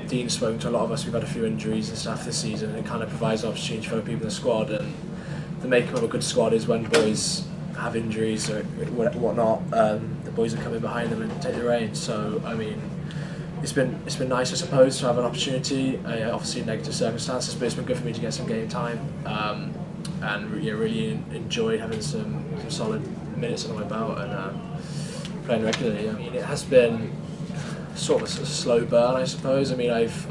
Dean's spoken to a lot of us, we've had a few injuries and stuff this season, and it kind of provides an opportunity for other people in the squad, and the makeup of a good squad is when boys have injuries or whatnot, the boys are coming behind them and take the reins. So I mean, it's been nice, I suppose, to have an opportunity. Obviously negative circumstances, but it's been good for me to get some game time, and yeah, really enjoyed having some solid minutes under my belt and playing regularly. I mean, it has been sort of a slow burn, I suppose. I mean, I've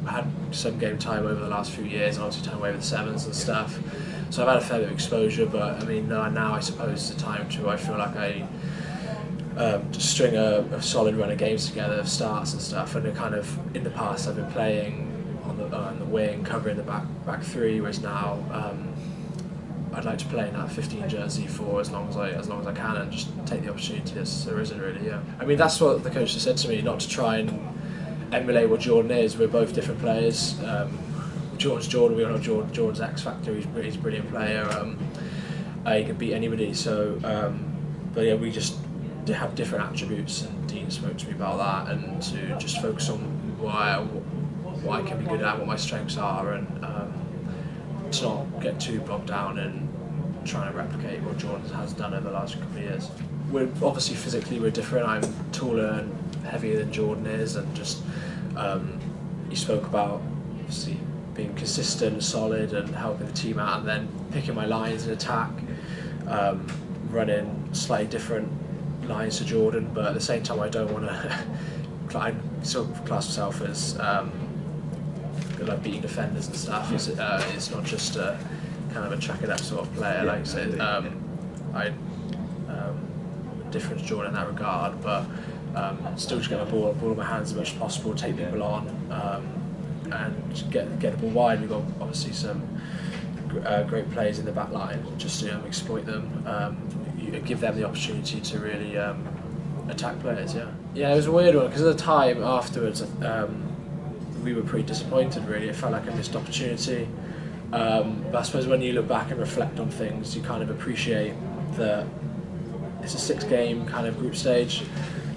had some game time over the last few years, and obviously time away with the sevens and stuff. So I've had a fair bit of exposure, but I mean, now I suppose is the time to. I feel like I just string a solid run of games together, starts and stuff. And kind of in the past, I've been playing on the wing, covering the back three, whereas now I'd like to play in that 15 jersey for as long as I can, and just take the opportunity that's arisen. Really, yeah. I mean, that's what the coach has said to me, not to try and emulate what Jordan is. We're both different players. Jordan's Jordan. We all know Jordan's X factor. He's a brilliant player. He can beat anybody. So, but yeah, we just have different attributes, and Dean spoke to me about that, and to just focus on what I can be good at, what my strengths are, and to not get too bogged down in trying to replicate what Jordan has done over the last couple of years. We're obviously physically we're different. I'm taller and heavier than Jordan is, and just he spoke about obviously being consistent and solid and helping the team out, and then picking my lines in attack, running slightly different lines to Jordan, but at the same time I don't want to I sort of class myself as like beating defenders and stuff. It's not just a kind of a track it up sort of player. Like I said, I different to Jordan in that regard, but still just get my ball in my hands as much as possible, take people on, and get the ball wide. We've got obviously some great players in the back line, just to exploit them, give them the opportunity to really attack players. Yeah, it was a weird one because at the time afterwards we were pretty disappointed. Really, it felt like a missed opportunity. But I suppose when you look back and reflect on things, you kind of appreciate that it's a 6-game kind of group stage.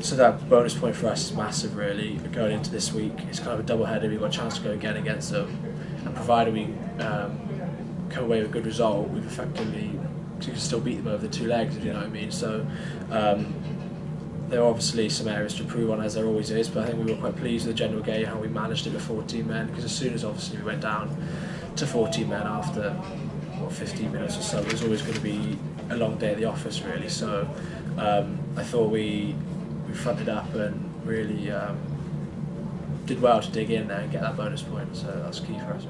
So that bonus point for us is massive, really. Going into this week, it's kind of a double-header. We've got a chance to go again against them, and provided we come away with a good result, we've effectively can still beat them over the 2 legs, if you know what I mean. So there are obviously some areas to improve on, as there always is, but I think we were quite pleased with the general game, how we managed it with 14 men, because as soon as obviously we went down to 14 men after 15 minutes or so, it was always going to be a long day at the office, really. So I thought we fronted up and really did well to dig in there and get that bonus point, so that's key for us.